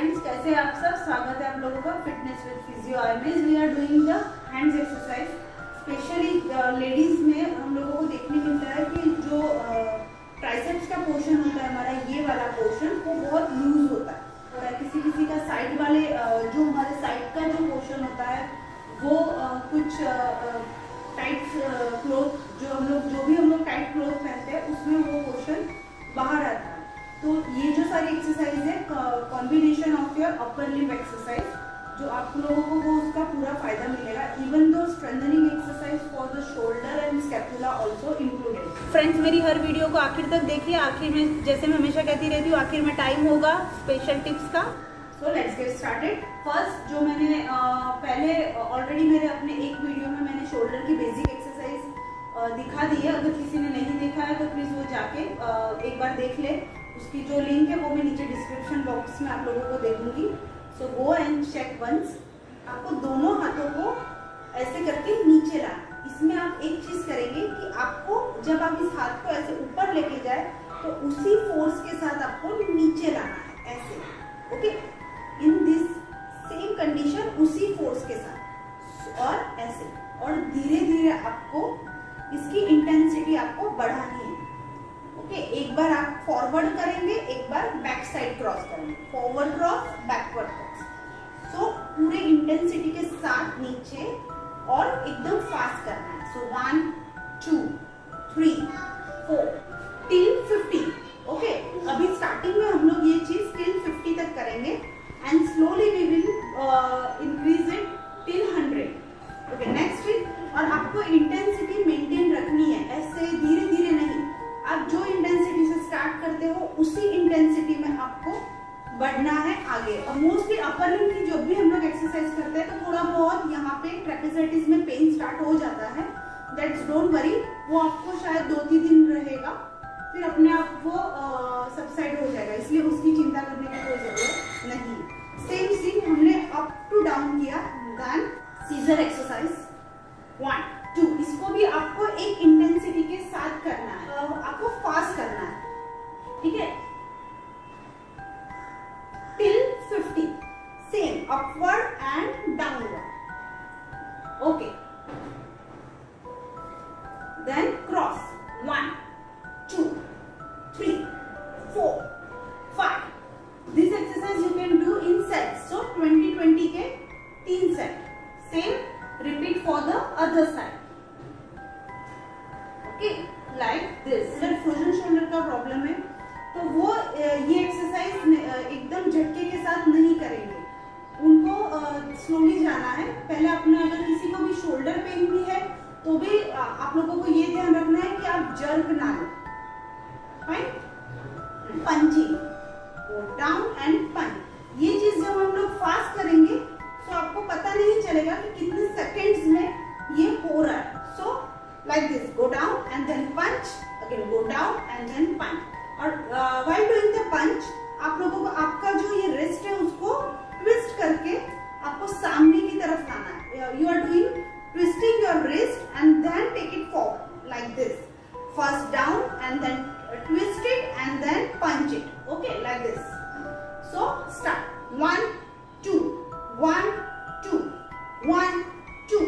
Friends, कैसे हैं आप सब। स्वागत है आप लोगों का fitness with physio armies. We are doing the hands exercise. Specially ladies में हम लोगों को देखने मिलता है कि जो ट्राइसेप्स का पोर्शन होता है हमारा, ये वाला पोर्शन वो बहुत लूज होता है और किसी किसी का साइड वाले जो हमारे साइड का जो पोर्शन होता है वो कुछ टाइट क्लोथ जो भी हम लोग टाइट क्लोथ पहनते हैं उसमें वो पोर्शन बाहर आता है। तो ये जो सारी एक्सरसाइज है combination of your upper limb exercise, जो आप लोगों को वो उसका पूरा फायदा मिलेगा। Even though strengthening exercise for the shoulder and scapula also included. Friends, मेरी हर वीडियो को आखिर तक देखिए। आखिर में, जैसे मैं हमेशा कहती रहती हूँ, आखिर में टाइम होगा स्पेशल टिप्स का। So let's get started. First, जो मैंने पहले ऑलरेडी मेरे अपने एक वीडियो में मैंने शोल्डर की बेसिक एक्सरसाइज दिखा दी है। अगर किसी ने नहीं देखा है तो प्लीज वो जाके एक बार देख ले। उसकी जो लिंक है वो मैं नीचे डिस्क्रिप्शन बॉक्स में आप लोगों को दे दूंगी। सो गो एंड चेक वंस। आपको दोनों हाथों को ऐसे करके नीचे लाना। इसमें आप एक चीज करेंगे कि आपको जब आप इस हाथ को ऐसे ऊपर लेके जाए तो उसी फोर्स के साथ आपको नीचे लाना है, ऐसे। Okay, in this same condition, उसी फोर्स के साथ और ऐसे। और धीरे धीरे आपको इसकी इंटेंसिटी आपको बढ़ानी है। ओके, एक बार आप फॉरवर्ड करेंगे, एक बार बैक साइड क्रॉस करेंगे, फॉरवर्ड क्रॉस, बैकवर्ड क्रॉस। सो पूरे इंटेंसिटी के साथ नीचे और एकदम फास्ट करना है। So 1 2 3 4 till 50। ओके, अभी स्टार्टिंग में हम लोग ये चीज टिल 50 तक करेंगे and slowly we will increase it till 100। Okay, next is, और आपको इंटेंसिटी मेंटेन रखनी है, ऐसे धीरे धीरे नहीं। आप जो इंटेंसिटी से स्टार्ट करते हो उसी इंटेंसिटी में आपको बढ़ना है आगे। और मोस्टली अपर लिम्ब की जब भी हम लोग एक्सरसाइज करते हैं तो थोड़ा बहुत यहाँ पे ट्रेपेजाइटिस में पेन स्टार्ट हो जाता है। दैट्स डोंट वरी, वो आपको शायद 2-3 दिन रहेगा, फिर अपने आप वो सबसाइड हो जाएगा, इसलिए उसकी चिंता करने की कोई जरूरत नहीं। सेम सीन हमने अप टू डाउन किया, देन सीजर एक्सरसाइज 1 2। इसको भी आपको एक इंटेंसिटी के साथ करना है, आपको फास्ट करना है, ठीक है। Till 50, same upward and downward. Okay, then cross 1 2 3 4 5। This exercise you can do in sets. So 20-20 के 3 set. Same repeat for the other side. Like this. Frozen shoulder का प्रॉब्लम है तो वो ये एक्सरसाइज एकदम झटके के साथ नहीं करेंगे, उनको स्लोली जाना है। पहले अपना, अगर किसी को भी शोल्डर पेन भी है तो भी आप लोगों को ये ध्यान रखना है कि आप जर्क ना लो। Fine. Punching, go down and punch. ये चीज जब हम लोग फास्ट करेंगे तो आपको पता नहीं चलेगा कि कितने सेकेंड्स में ये हो रहा है। सो like this, go down and then punch, again go down and then punch. और while doing the punch, आप लोगों को आपका जो ये रिस्ट है उसको ट्विस्ट करके आपको सामने की तरफ लाना है। You are doing twisting your wrist and then take it forward like this. First down and then twist it and then punch it. Okay, like this. So start 1 2 1 2 1 2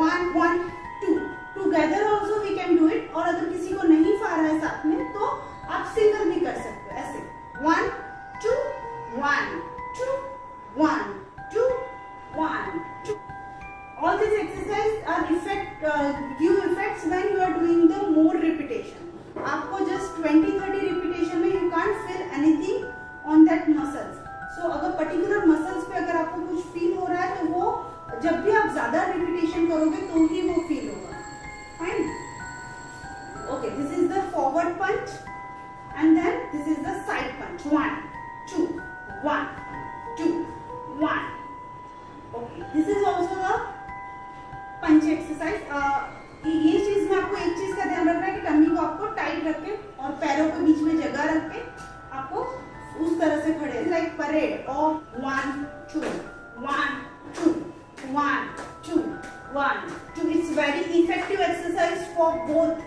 1 1 2। Together also we can do it. और अगर किसी को नहीं पा रहा है साथ में तो आप सिंगल भी कर सकते हो, ऐसे 1 2 1 2 1 2 1 2। All these exercises are give effects when you are doing the more repetition. आपको just 20-30 repetition में you can't feel anything on that muscles. So अगर particular muscles पे अगर आपको कुछ फील हो रहा है तो वो जब भी आप ज्यादा रिपीटेशन करोगे तो ही वो फील होगा। Fine. Okay, this is the forward punch and then this is the side punch. 1 2 1 2 1. Okay, this is also the punch exercise. ये चीज में आपको एक चीज का ध्यान रखना है कि टम्मी को आपको टाइट रख के और पैरों को बीच में जगह रख के आपको उस तरह से खड़े, like parade of 1 2 1 2 1 2 1 2। It's very effective exercise for both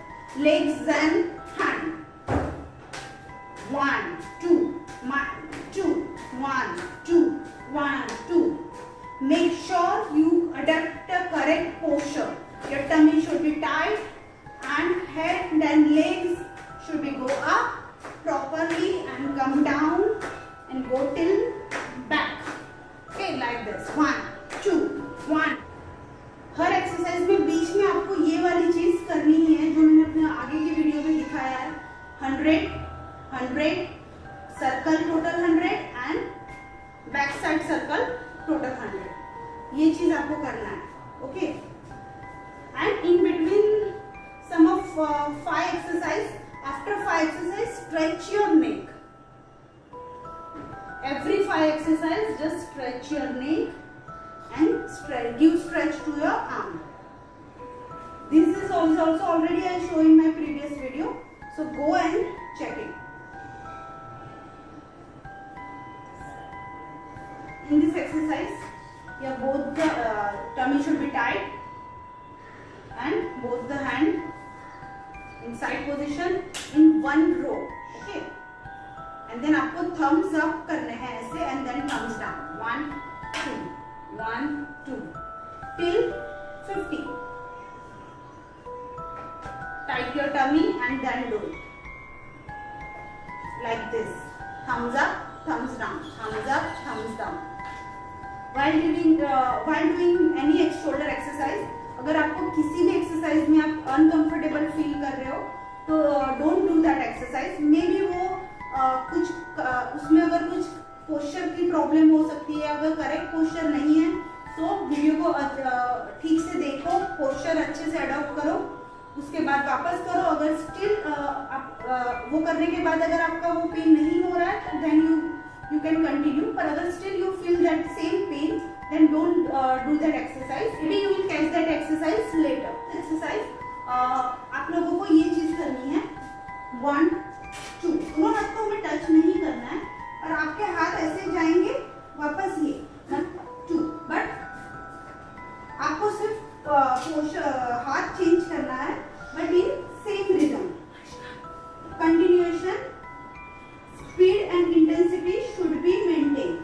legs and hand. 1 2 1 2 1 2 1, 2. Make sure you adopt the correct posture. Your tummy should be tight and head and legs should be go up properly and come down and go till back. Okay, like this. 1, 2, 1. Her exercise में बीच में आपको ये वाली चीज करनी है जो मैंने अपने आगे की वीडियो में दिखाया है. 100 circle total 100 and back side circle total 100. ये चीज आपको करना है. Okay, and in between sum of 5 exercise, after 5 exercise stretch your neck. Every 5 exercise, just stretch your neck and give stretch to your arm. This is also already I show in my previous video, so go and check it. In this exercise, yeah, both the tummy should be tight and both the hand in side position in one row. Okay. And then आपको thumbs up करने हैं ऐसे and then thumbs down. 1, 2, 1, 2 till 50. Tight your tummy and then do it like this. Thumbs up, thumbs down, thumbs up, thumbs down. While doing any shoulder exercise, अगर आपको किसी भी exercise में आप uncomfortable feel कर रहे हो तो don't do that exercise. Maybe वो कुछ उसमें अगर कुछ पोस्चर की प्रॉब्लम हो सकती है, अगर करेक्ट पोस्चर नहीं है तो वीडियो को ठीक से देखो, पोस्चर अच्छे से अडॉप्ट करो, उसके बाद वापस करो. अगर स्टिल वो करने के बाद अगर आपका वो पेन नहीं हो रहा है देन यू कैन कंटिन्यू. पर अगर still you feel that same pain then don't do that exercise. May you will catch that exercise later. Exercise आप लोगों को ये चीज करनी है. 1, 2. दोनों हाथ को हमें टच नहीं करना है और आपके हाथ ऐसे जाएंगे वापस ये 1, 2. बट आपको सिर्फ हाथ चेंज करना है but in same rhythm. Continuation, speed and intensity should be maintain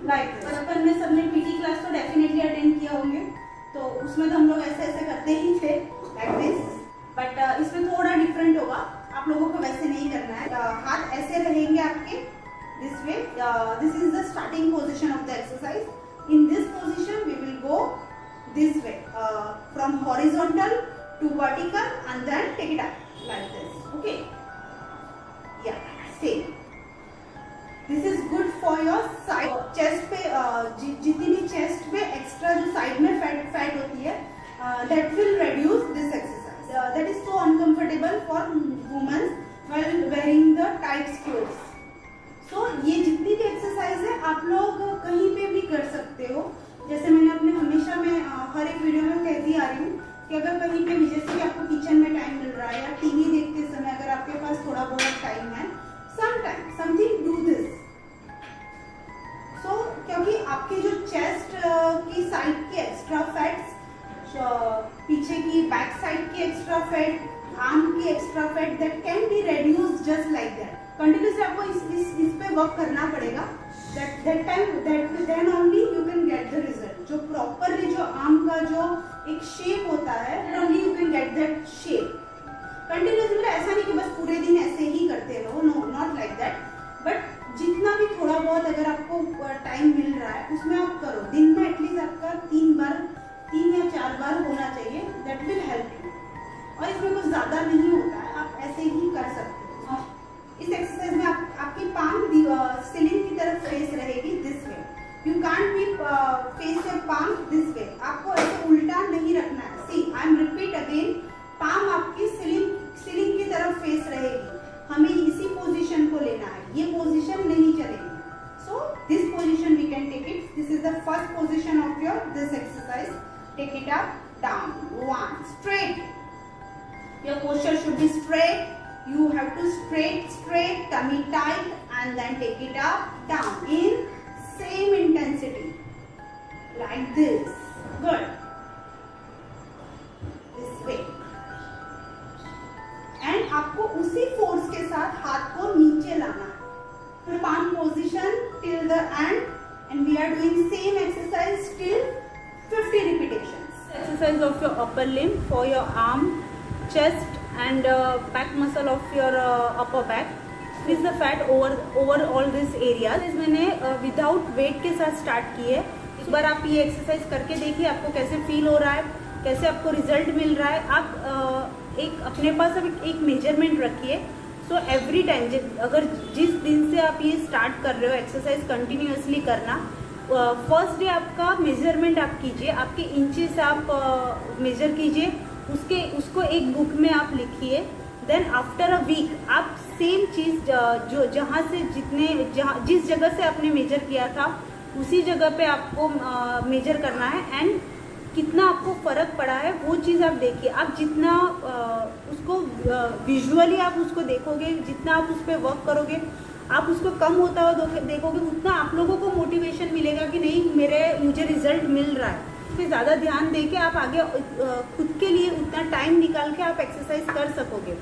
like this. बचपन में सबने पीटी क्लास तो डेफिनेटली अटेंड किया होंगे, तो उसमें तो हम लोग ऐसे ऐसे करते ही थे लाइक दिस. बट इसमें थोड़ा डिफरेंट होगा, आप लोगों को वैसे नहीं करना है. हाथ ऐसे रहेंगे आपके this way. This is the starting position of the exercise. In this position we will go this way from horizontal to vertical and then take it up like this. Okay, yeah same. This is good for your side. Chest पे जितनी भी chest पे extra जो side में fat होती है that will reduce this exercise. That is so uncomfortable for women while wearing the tight clothes. So ये जितनी भी एक्सरसाइज है आप लोग कहीं पे भी कर सकते हो. जैसे मैंने अपने हमेशा मैं हर एक वीडियो में कहती आ रही हूँ कि अगर कहीं पे भी, जैसे कि आपको किचन में टाइम मिल रहा है या टीवी देखते समय अगर आपके पास थोड़ा बहुत टाइम है, समटाइम समथिंग डू दिस. सो क्योंकि आपकी जो चेस्ट की साइड की एक्स्ट्रा फैट्स, पीछे की बैक साइड की एक्स्ट्रा फैट, आर्म की extra fat that can be reduced just like that. Continuously आपको इस पे वर्क करना पड़ेगा. That time then only you can get the result. जो प्रॉपरली जो आर्म का जो एक शेप होता है only you can get that shape. Continuously मतलब ऐसा नहीं कि बस पूरे दिन ऐसे ही करते रहो, no, not like that. But जितना भी थोड़ा बहुत अगर आपको टाइम मिल रहा है उसमें आप करो. दिन में एटलीस्ट आपका 3 या 4 बार होना चाहिए. That will help you. और इसमें कुछ ज्यादा नहीं होता है, आप ऐसे ही कर सकते हो. इस एक्सरसाइज में आपकी पाम सीलिंग की तरफ फेस रहेगी this way. You can't be face your palm this way. आपको ऐसे उल्टा नहीं रखना है. See, I am repeat again, palm आपकी सीलिंग की तरफ फेस रहेगी. हमें इसी पोजीशन को लेना है, ये पोजीशन नहीं चलेगी. So this position we can take it. This is the first position of your this exercise. Take it up, down. 1, straight. Your posture should be straight. You have to straight, tummy tight, and then take it up, down in same intensity, like this. Good. This way. And आपको उसी force के साथ हाथ को नीचे लाना है. palm position till the end and we are doing same exercise till 50 repetitions. Exercise of your upper limb for your arm, chest and back muscle of your upper back. Increase the fat over all these areas. मैंने without wait के साथ start की है. एक बार आप ये exercise करके देखिए आपको कैसे फील हो रहा है, कैसे आपको रिजल्ट मिल रहा है. आप एक अपने पास अब एक मेजरमेंट रखिए. सो एवरी टाइम अगर जिस दिन से आप ये स्टार्ट कर रहे हो एक्सरसाइज कंटिन्यूअसली करना, फर्स्ट डे आपका मेजरमेंट आप कीजिए, आपके इंचेस आप मेजर कीजिए, उसको एक बुक में आप लिखिए. देन आफ्टर अ वीक आप सेम चीज़ जो जहाँ से जिस जगह से आपने मेजर किया था उसी जगह पे आपको मेजर करना है. एंड कितना आपको फ़र्क पड़ा है वो चीज़ आप देखिए. आप जितना उसको विजुअली आप उसको देखोगे, जितना आप उस पर वर्क करोगे, आप उसको कम होता हुआ देखोगे, उतना आप लोगों को मोटिवेशन मिलेगा कि नहीं मुझे रिजल्ट मिल रहा है. फिर ज़्यादा ध्यान देके आप आगे खुद के लिए उतना टाइम निकाल के आप एक्सरसाइज कर सकोगे.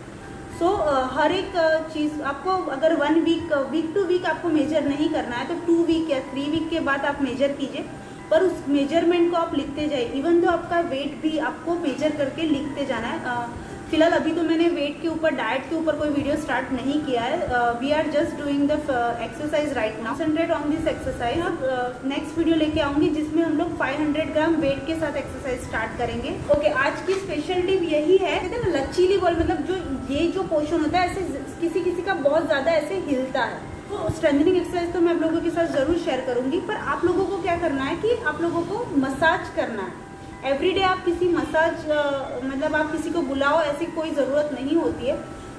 सो हर एक चीज़ आपको अगर 1 वीक टू वीक आपको मेजर नहीं करना है तो 2 वीक या 3 वीक के बाद आप मेजर कीजिए, पर उस मेजरमेंट को आप लिखते जाइए. इवन तो आपका वेट भी आपको मेजर करके लिखते जाना है. फिलहाल अभी तो मैंने वेट के ऊपर, डाइट के ऊपर कोई वीडियो स्टार्ट नहीं किया है. We are just doing the exercise right now. Concentrate on this exercise. Next video लेके आऊंगी जिसमें हम लोग 500 ग्राम वेट के साथ एक्सरसाइज स्टार्ट करेंगे. ओके, आज की स्पेशल टिप यही है. कहते हैं ना लचीली बॉल, मतलब जो पोर्शन होता है ऐसे किसी का बहुत ज्यादा ऐसे हिलता है. तो स्ट्रेंथनिंग एक्सरसाइज तो मैं आप लोगों के साथ जरूर शेयर करूंगी, पर आप लोगों को क्या करना है कि आप लोगों को मसाज करना है. एवरीडे आप किसी मसाज मतलब आप किसी को बुलाओ ऐसी कोई ज़रूरत नहीं होती है.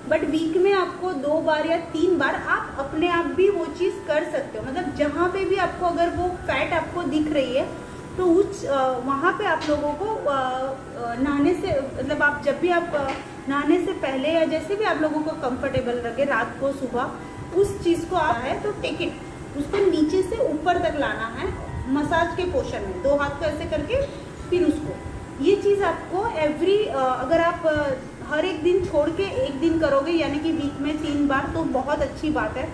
बट वीक में आपको 2 बार या 3 बार आप अपने आप भी वो चीज़ कर सकते हो. मतलब जहाँ पे भी आपको अगर वो फैट आपको दिख रही है तो उस वहाँ पे आप लोगों को नहाने से, मतलब आप जब भी आप नहाने से पहले या जैसे भी आप लोगों को कंफर्टेबल लगे, रात को सुबह, उस चीज़ को आ है तो टेक इट, उसको नीचे से ऊपर तक लाना है मसाज के पोर्शन में. 2 हाथ को ऐसे करके फिर उसको, ये चीज़ आपको अगर आप हर एक दिन छोड़ के एक दिन करोगे, यानी कि वीक में 3 बार, तो बहुत अच्छी बात है.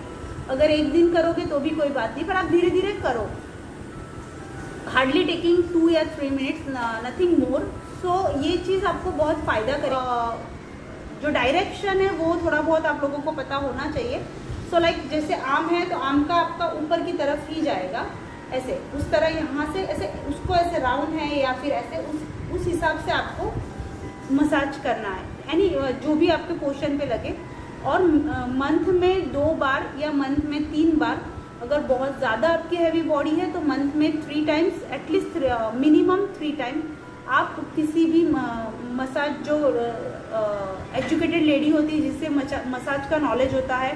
अगर एक दिन करोगे तो भी कोई बात नहीं, पर आप धीरे धीरे करो. हार्डली टेकिंग 2 या 3 मिनट्स, नथिंग मोर. सो ये चीज़ आपको बहुत फ़ायदा करेगा. जो डायरेक्शन है वो थोड़ा बहुत आप लोगों को पता होना चाहिए. सो लाइक जैसे आम है तो आम का आपका ऊपर की तरफ ही जाएगा, ऐसे उस तरह यहाँ से ऐसे उसको ऐसे राउंड है या फिर ऐसे उस हिसाब से आपको मसाज करना है, यानी जो भी आपके पोर्शन पे लगे. और मंथ में 2 बार या मंथ में 3 बार. अगर बहुत ज़्यादा आपकी हैवी बॉडी है तो मंथ में 3 टाइम्स, एटलीस्ट मिनिमम 3 टाइम आप किसी भी मसाज जो एजुकेटेड लेडी होती है जिससे मसाज का नॉलेज होता है,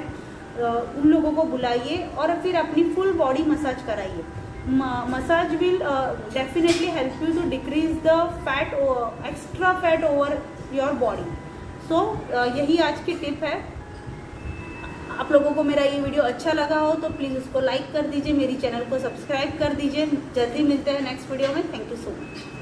उन लोगों को बुलाइए और फिर अपनी फुल बॉडी मसाज कराइए. Massage will definitely help you to decrease the fat, extra fat over your body. So यही आज की टिप है. आप लोगों को मेरा ये वीडियो अच्छा लगा हो तो प्लीज़ उसको लाइक कर दीजिए, मेरी चैनल को सब्सक्राइब कर दीजिए. जल्दी मिलते हैं नेक्स्ट वीडियो में. Thank you so much.